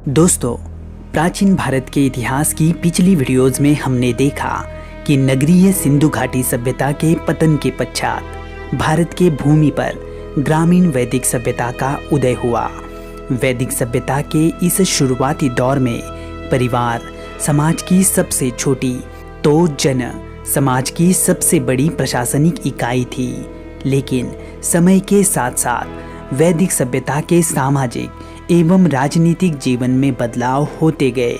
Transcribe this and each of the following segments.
दोस्तों, प्राचीन भारत के इतिहास की पिछली वीडियोज में हमने देखा कि नगरीय सिंधु घाटी सभ्यता के पतन के पश्चात भारत के भूमि पर ग्रामीण वैदिक सभ्यता का उदय हुआ। वैदिक सभ्यता के इस शुरुआती दौर में परिवार समाज की सबसे छोटी तो जन समाज की सबसे बड़ी प्रशासनिक इकाई थी। लेकिन समय के साथ साथ वैदिक सभ्यता के सामाजिक एवं राजनीतिक जीवन में बदलाव होते गए।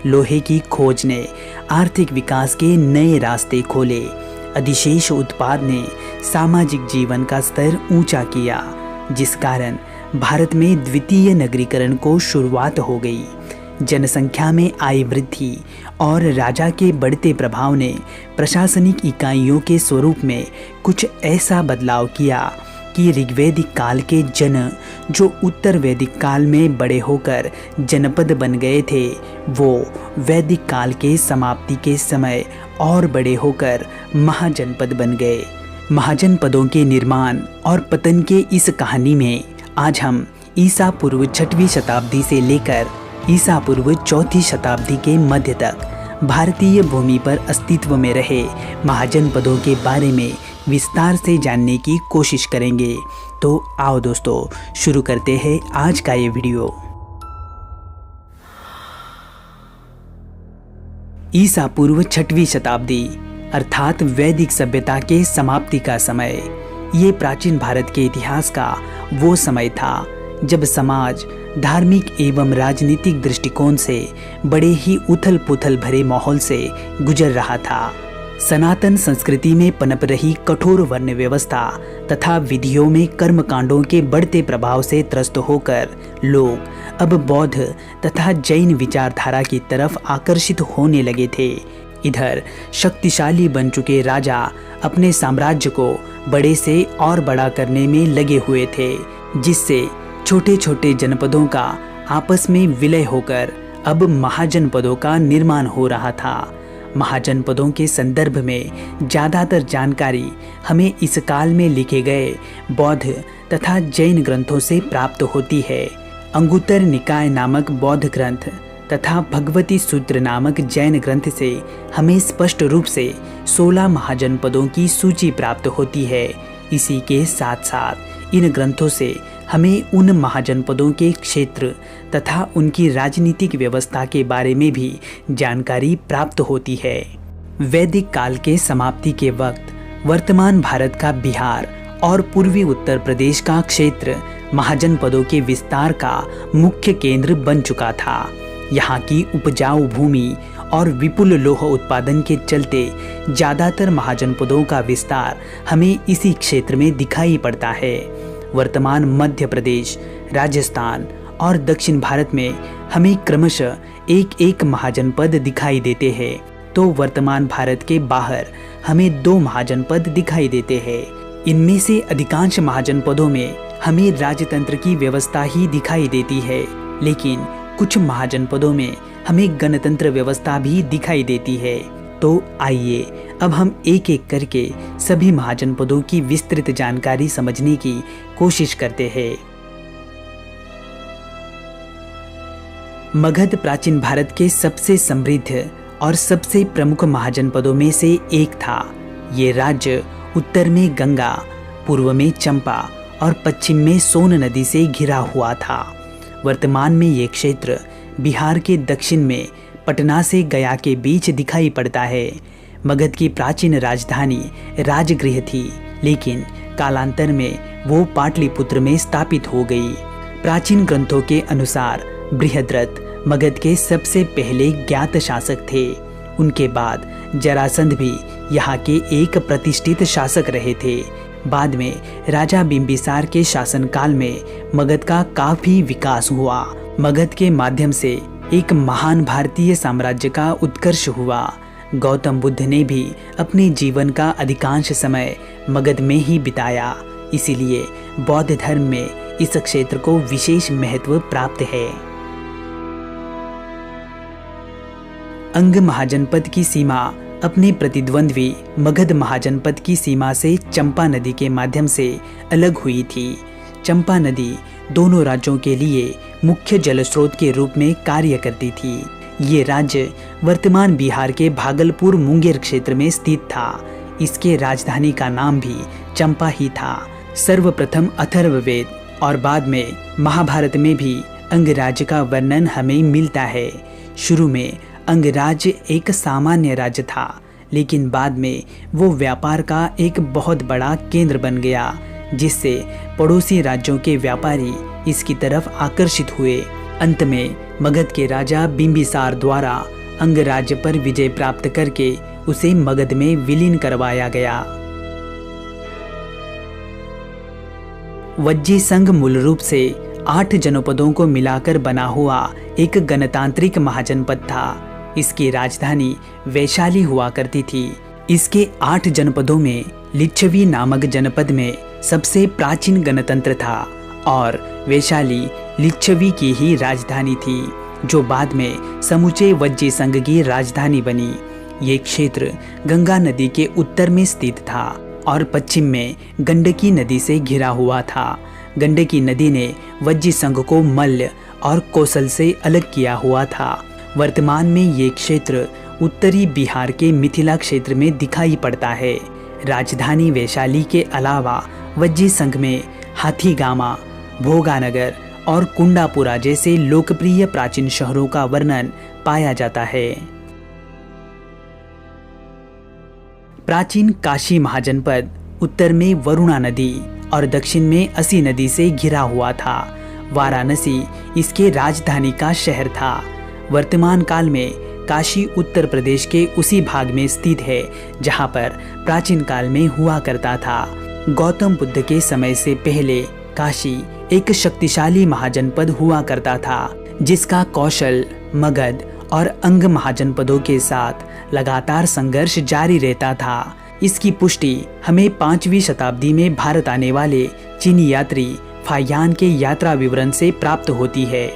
लोहे की खोज ने आर्थिक विकास के नए रास्ते खोले। अधिशेष उत्पाद ने सामाजिक जीवन का स्तर ऊंचा किया, जिस कारण भारत में द्वितीय नगरीकरण को शुरुआत हो गई। जनसंख्या में आई वृद्धि और राजा के बढ़ते प्रभाव ने प्रशासनिक इकाइयों के स्वरूप में कुछ ऐसा बदलाव किया कि ऋग्वैदिक काल के जन जो उत्तर वैदिक काल में बड़े होकर जनपद बन गए थे, वो वैदिक काल के समाप्ति के समय और बड़े होकर महाजनपद बन गए। महाजनपदों के निर्माण और पतन के इस कहानी में आज हम ईसा पूर्व 6वीं शताब्दी से लेकर ईसा पूर्व 4वीं शताब्दी के मध्य तक भारतीय भूमि पर अस्तित्व में रहे महाजनपदों के बारे में विस्तार से जानने की कोशिश करेंगे। तो आओ दोस्तों, शुरू करते हैं आज का ये वीडियो। ईसा पूर्व 6वीं शताब्दी अर्थात वैदिक सभ्यता के समाप्ति का समय, ये प्राचीन भारत के इतिहास का वो समय था जब समाज धार्मिक एवं राजनीतिक दृष्टिकोण से बड़े ही उथल पुथल भरे माहौल से गुजर रहा था। सनातन संस्कृति में पनप रही कठोर वर्ण व्यवस्था तथा विधियों में कर्मकांडों के बढ़ते प्रभाव से त्रस्त होकर लोग अब बौद्ध तथा जैन विचारधारा की तरफ आकर्षित होने लगे थे। इधर शक्तिशाली बन चुके राजा अपने साम्राज्य को बड़े से और बड़ा करने में लगे हुए थे, जिससे छोटे छोटे जनपदों का आपस में विलय होकर अब महाजनपदों का निर्माण हो रहा था। महाजनपदों के संदर्भ में ज़्यादातर जानकारी हमें इस काल में लिखे गए बौद्ध तथा जैन ग्रंथों से प्राप्त होती है। अंगुत्तर निकाय नामक बौद्ध ग्रंथ तथा भगवती सूत्र नामक जैन ग्रंथ से हमें स्पष्ट रूप से 16 महाजनपदों की सूची प्राप्त होती है। इसी के साथ साथ इन ग्रंथों से हमें उन महाजनपदों के क्षेत्र तथा उनकी राजनीतिक व्यवस्था के बारे में भी जानकारी प्राप्त होती है। वैदिक काल के समाप्ति के वक्त वर्तमान भारत का बिहार और पूर्वी उत्तर प्रदेश का क्षेत्र महाजनपदों के विस्तार का मुख्य केंद्र बन चुका था। यहाँ की उपजाऊ भूमि और विपुल लोह उत्पादन के चलते ज़्यादातर महाजनपदों का विस्तार हमें इसी क्षेत्र में दिखाई पड़ता है। वर्तमान मध्य प्रदेश, राजस्थान और दक्षिण भारत में हमें क्रमशः एक एक महाजनपद दिखाई देते हैं, तो वर्तमान भारत के बाहर हमें 2 महाजनपद दिखाई देते हैं। इनमें से अधिकांश महाजनपदों में हमें राजतंत्र की व्यवस्था ही दिखाई देती है, लेकिन कुछ महाजनपदों में हमें गणतंत्र व्यवस्था भी दिखाई देती है। तो आइए अब हम एक एक करके सभी महाजनपदों की विस्तृत जानकारी समझने की कोशिश करते हैं। मगध प्राचीन भारत के सबसे समृद्ध और सबसे प्रमुख महाजनपदों में से एक था। ये राज्य उत्तर में गंगा, पूर्व में चंपा और पश्चिम में सोन नदी से घिरा हुआ था। वर्तमान में ये क्षेत्र बिहार के दक्षिण में पटना से गया के बीच दिखाई पड़ता है। मगध की प्राचीन राजधानी राजगृह थी, लेकिन कालांतर में वो पाटलिपुत्र में स्थापित हो गई। प्राचीन ग्रंथों के अनुसार बृहद्रथ मगध के सबसे पहले ज्ञात शासक थे। उनके बाद जरासंध भी यहाँ के एक प्रतिष्ठित शासक रहे थे। बाद में राजा बिंबिसार के शासनकाल में मगध का काफी विकास हुआ। मगध के माध्यम से एक महान भारतीय साम्राज्य का उत्कर्ष हुआ। गौतम बुद्ध ने भी अपने जीवन का अधिकांश समय मगध में ही बिताया, इसीलिए बौद्ध धर्म में इस क्षेत्र को विशेष महत्व प्राप्त है। अंग महाजनपद की सीमा अपने प्रतिद्वंद्वी मगध महाजनपद की सीमा से चंपा नदी के माध्यम से अलग हुई थी। चंपा नदी दोनों राज्यों के लिए मुख्य जल स्रोत के रूप में कार्य करती थी। ये राज्य वर्तमान बिहार के भागलपुर मुंगेर क्षेत्र में स्थित था। इसके राजधानी का नाम भी चंपा ही था। सर्वप्रथम अथर्ववेद और बाद में महाभारत में भी अंगराज्य का वर्णन हमें मिलता है। शुरू में अंगराज्य एक सामान्य राज्य था, लेकिन बाद में वो व्यापार का एक बहुत बड़ा केंद्र बन गया, जिससे पड़ोसी राज्यों के व्यापारी इसकी तरफ आकर्षित हुए। अंत में मगध के राजा बिंबिसार द्वारा अंगराज्य पर विजय प्राप्त करके उसे मगध में विलीन करवाया गया। वज्जी संघ मूल रूप से 8 जनपदों को मिलाकर बना हुआ एक गणतांत्रिक महाजनपद था। इसकी राजधानी वैशाली हुआ करती थी। इसके 8 जनपदों में लिच्छवी नामक जनपद में सबसे प्राचीन गणतंत्र था और वैशाली लिच्छवी की ही राजधानी थी, जो बाद में समूचे वज्जी संघ की राजधानी बनी। ये क्षेत्र गंगा नदी के उत्तर में स्थित था और पश्चिम में गंडकी नदी से घिरा हुआ था। गंडकी नदी ने वज्जी संघ को मल्ल और कौशल से अलग किया हुआ था। वर्तमान में ये क्षेत्र उत्तरी बिहार के मिथिला क्षेत्र में दिखाई पड़ता है। राजधानी वैशाली के अलावा वज्जी संघ में हाथीगामा, भोगानगर और कुंडापुरा जैसे लोकप्रिय प्राचीन शहरों का वर्णन पाया जाता है। प्राचीन काशी महाजनपद उत्तर में वरुणा नदी और दक्षिण में असी नदी से घिरा हुआ था। वाराणसी इसके राजधानी का शहर था। वर्तमान काल में काशी उत्तर प्रदेश के उसी भाग में स्थित है जहां पर प्राचीन काल में हुआ करता था। गौतम बुद्ध के समय से पहले काशी एक शक्तिशाली महाजनपद हुआ करता था, जिसका कौशल, मगध और अंग महाजनपदों के साथ लगातार संघर्ष जारी रहता था। इसकी पुष्टि हमें 5वीं शताब्दी में भारत आने वाले चीनी यात्री फाहियान के यात्रा विवरण से प्राप्त होती है।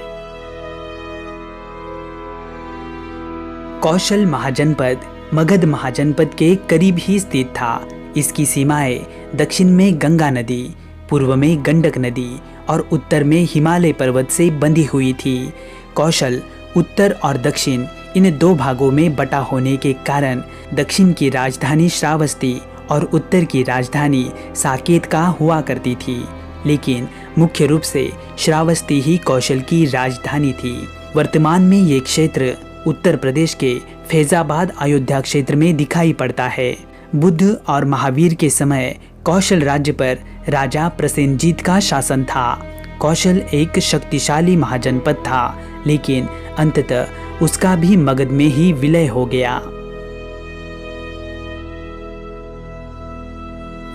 कौशल महाजनपद मगध महाजनपद के करीब ही स्थित था। इसकी सीमाएं दक्षिण में गंगा नदी, पूर्व में गंडक नदी और उत्तर में हिमालय पर्वत से बंधी हुई थी। कौशल उत्तर और दक्षिण इन 2 भागों में बटा होने के कारण दक्षिण की राजधानी श्रावस्ती और उत्तर की राजधानी साकेत का हुआ करती थी, लेकिन मुख्य रूप से श्रावस्ती ही कौशल की राजधानी थी। वर्तमान में ये क्षेत्र उत्तर प्रदेश के फैजाबाद अयोध्या क्षेत्र में दिखाई पड़ता है। बुद्ध और महावीर के समय कौशल राज्य पर राजा प्रसेनजीत का शासन था। कौशल एक शक्तिशाली महाजनपद था, लेकिन अंततः उसका भी मगध में ही विलय हो गया।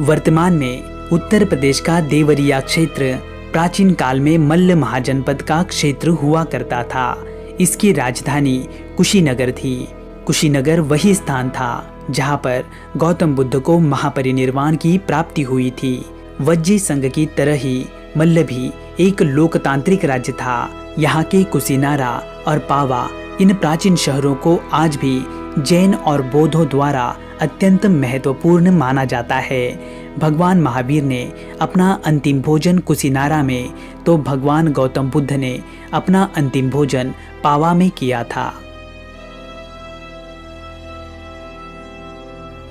वर्तमान में उत्तर प्रदेश का देवरिया क्षेत्र प्राचीन काल में मल्ल महाजनपद का क्षेत्र हुआ करता था। इसकी राजधानी कुशीनगर थी। कुशीनगर वही स्थान था जहां पर गौतम बुद्ध को महापरिनिर्वाण की प्राप्ति हुई थी। वज्जी संघ की तरह ही मल्ल भी एक लोकतांत्रिक राज्य था। यहाँ के कुशीनारा और पावा इन प्राचीन शहरों को आज भी जैन और बौद्धों द्वारा अत्यंत महत्वपूर्ण माना जाता है। भगवान महावीर ने अपना अंतिम भोजन कुशीनारा में, तो भगवान गौतम बुद्ध ने अपना अंतिम भोजन पावा में किया था।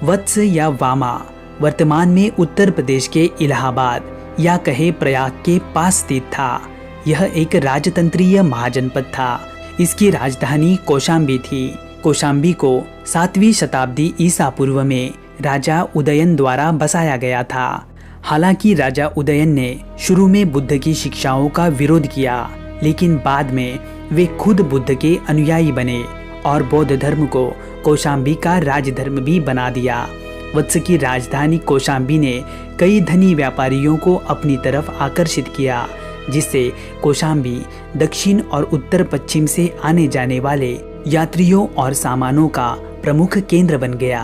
वत्स या वामा वर्तमान में उत्तर प्रदेश के इलाहाबाद या कहे प्रयाग के पास स्थित था। यह एक राजतंत्रीय महाजनपद था। इसकी राजधानी कौशाम्बी थी। कौशाम्बी को 7वीं शताब्दी ईसा पूर्व में राजा उदयन द्वारा बसाया गया था। हालांकि राजा उदयन ने शुरू में बुद्ध की शिक्षाओं का विरोध किया, लेकिन बाद में वे खुद बुद्ध के अनुयायी बने और बौद्ध धर्म को कौशाम्बी का राजधर्म भी बना दिया। वत्स की राजधानी कौशाम्बी ने कई धनी व्यापारियों को अपनी तरफ आकर्षित किया, जिससे कौशाम्बी दक्षिण और उत्तर पश्चिम से आने जाने वाले यात्रियों और सामानों का प्रमुख केंद्र बन गया।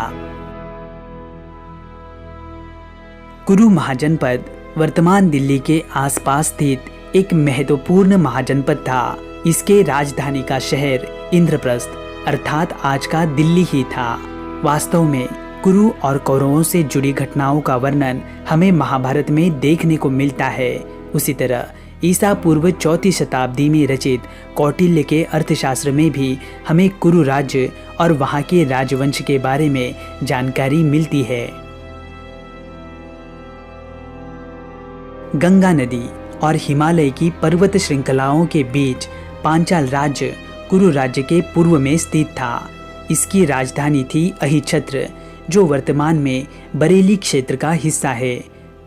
कुरु महाजनपद वर्तमान दिल्ली के आसपास स्थित एक महत्वपूर्ण महाजनपद था। इसके राजधानी का शहर इंद्रप्रस्थ अर्थात आज का दिल्ली ही था। वास्तव में कुरु और कौरवों से जुड़ी घटनाओं का वर्णन हमें महाभारत में देखने को मिलता है। उसी तरह ईसा पूर्व 4वीं शताब्दी में रचित कौटिल्य के अर्थशास्त्र में भी हमें कुरु राज्य और वहाँ के राजवंश के बारे में जानकारी मिलती है। गंगा नदी और हिमालय की पर्वत श्रृंखलाओं के बीच पांचाल राज्य कुरु राज्य के पूर्व में स्थित था। इसकी राजधानी थी अहिछत्र, जो वर्तमान में बरेली क्षेत्र का हिस्सा है।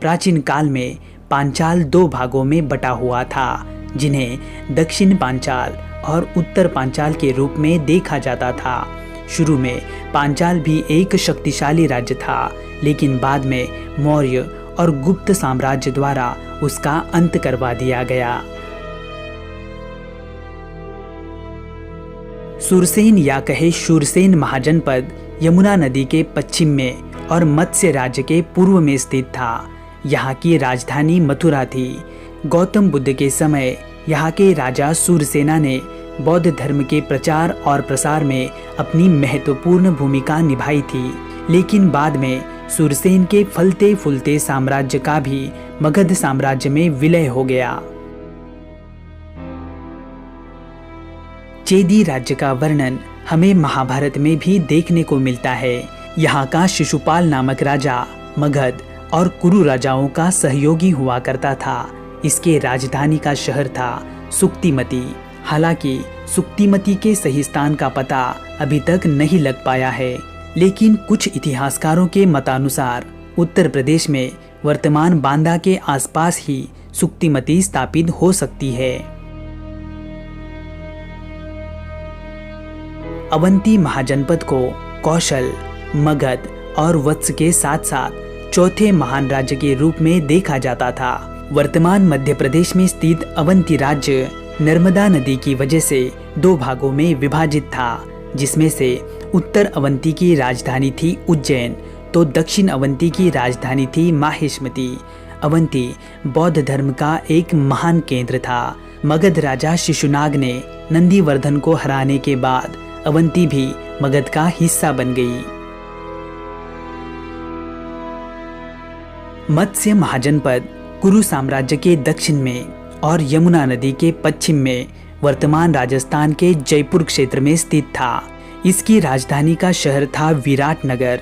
प्राचीन काल में पांचाल 2 भागों में बटा हुआ था, जिन्हें दक्षिण पांचाल और उत्तर पांचाल के रूप में देखा जाता था। शुरू में पांचाल भी एक शक्तिशाली राज्य था, लेकिन बाद में मौर्य और गुप्त साम्राज्य द्वारा उसका अंत करवा दिया गया। सुरसेन या कहे शूरसेन महाजनपद यमुना नदी के पश्चिम में और मत्स्य राज्य के पूर्व में स्थित था। यहाँ की राजधानी मथुरा थी। गौतम बुद्ध के समय यहाँ के राजा सूरसेना ने बौद्ध धर्म के प्रचार और प्रसार में अपनी महत्वपूर्ण भूमिका निभाई थी, लेकिन बाद में सूरसेन के फलते फूलते साम्राज्य का भी मगध साम्राज्य में विलय हो गया। चेदी राज्य का वर्णन हमें महाभारत में भी देखने को मिलता है। यहाँ का शिशुपाल नामक राजा मगध और कुरु राजाओं का सहयोगी हुआ करता था। इसके राजधानी का शहर था सुक्तिमती। हालांकि सुक्तिमती के सही स्थान का पता अभी तक नहीं लग पाया है, लेकिन कुछ इतिहासकारों के मतानुसार उत्तर प्रदेश में वर्तमान बांदा के आसपास ही सुक्तिमती स्थापित हो सकती है। अवंती महाजनपद को कौशल, मगध और वत्स के साथ साथ चौथे महान राज्य के रूप में देखा जाता था। वर्तमान मध्य प्रदेश में स्थित अवंती राज्य नर्मदा नदी की वजह से 2 भागों में विभाजित था, जिसमें से उत्तर अवंती की राजधानी थी उज्जैन, तो दक्षिण अवंती की राजधानी थी माहिष्मती। अवंती बौद्ध धर्म का एक महान केंद्र था। मगध राजा शिशुनाग ने नंदीवर्धन को हराने के बाद अवंती भी मगध का हिस्सा बन गई। मत्स्य महाजनपद कुरु साम्राज्य के दक्षिण में और यमुना नदी के पश्चिम में वर्तमान राजस्थान के जयपुर क्षेत्र में स्थित था। इसकी राजधानी का शहर था विराटनगर।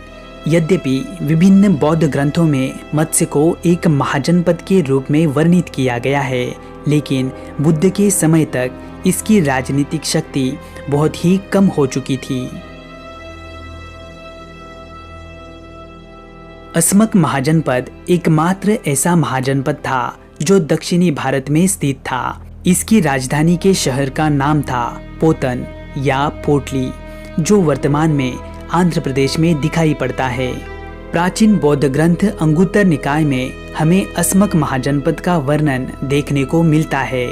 यद्यपि विभिन्न बौद्ध ग्रंथों में मत्स्य को एक महाजनपद के रूप में वर्णित किया गया है, लेकिन बुद्ध के समय तक इसकी राजनीतिक शक्ति बहुत ही कम हो चुकी थी। अस्मक महाजनपद एकमात्र ऐसा महाजनपद था जो दक्षिणी भारत में स्थित था। इसकी राजधानी के शहर का नाम था पोतन या पोटली, जो वर्तमान में आंध्र प्रदेश में दिखाई पड़ता है। प्राचीन बौद्ध ग्रंथ अंगुत्तर निकाय में हमें अस्मक महाजनपद का वर्णन देखने को मिलता है।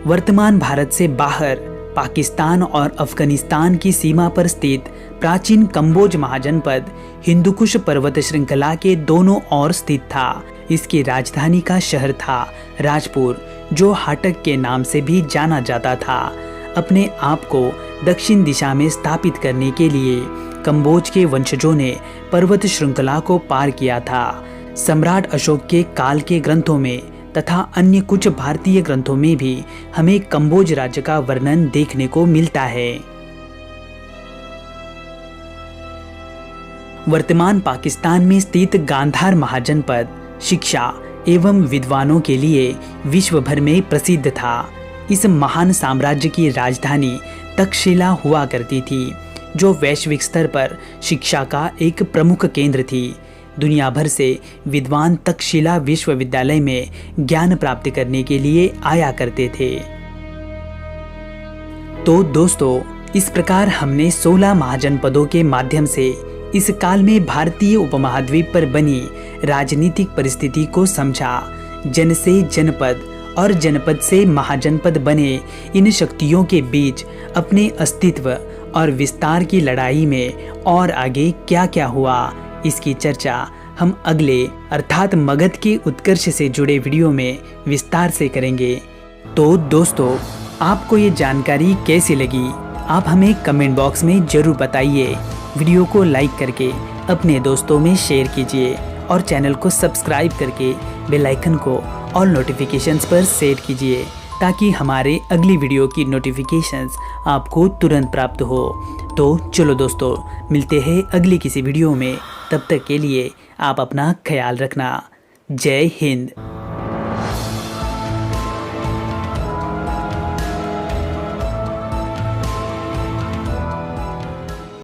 वर्तमान भारत से बाहर पाकिस्तान और अफगानिस्तान की सीमा पर स्थित प्राचीन कंबोज महाजनपद हिंदुकुश पर्वत श्रृंखला के दोनों ओर स्थित था। इसकी राजधानी का शहर था राजपुर, जो हाटक के नाम से भी जाना जाता था। अपने आप को दक्षिण दिशा में स्थापित करने के लिए कंबोज के वंशजों ने पर्वत श्रृंखला को पार किया था। सम्राट अशोक के काल के ग्रंथों में तथा अन्य कुछ भारतीय ग्रंथों में भी हमें कंबोज राज्य का वर्णन देखने को मिलता है। वर्तमान पाकिस्तान में स्थित गांधार महाजनपद शिक्षा एवं विद्वानों के लिए विश्व भर में प्रसिद्ध था। इस महान साम्राज्य की राजधानी तक्षशिला हुआ करती थी, जो वैश्विक स्तर पर शिक्षा का एक प्रमुख केंद्र थी। दुनिया भर से विद्वान तक्षशिला विश्वविद्यालय में ज्ञान प्राप्त करने के लिए आया करते थे। तो दोस्तों, इस प्रकार हमने 16 महाजनपदों के माध्यम से इस काल में भारतीय उपमहाद्वीप पर बनी राजनीतिक परिस्थिति को समझा। जन से जनपद और जनपद से महाजनपद बने इन शक्तियों के बीच अपने अस्तित्व और विस्तार की लड़ाई में और आगे क्या क्या हुआ, इसकी चर्चा हम अगले अर्थात मगध के उत्कर्ष से जुड़े वीडियो में विस्तार से करेंगे। तो दोस्तों, आपको ये जानकारी कैसी लगी आप हमें कमेंट बॉक्स में जरूर बताइए। वीडियो को लाइक करके अपने दोस्तों में शेयर कीजिए और चैनल को सब्सक्राइब करके बेल आइकन को ऑल नोटिफिकेशंस पर सेट कीजिए ताकि हमारे अगली वीडियो की नोटिफिकेशंस आपको तुरंत प्राप्त हो। तो चलो दोस्तों, मिलते हैं अगली किसी वीडियो में। तब तक के लिए आप अपना ख्याल रखना। जय हिंद।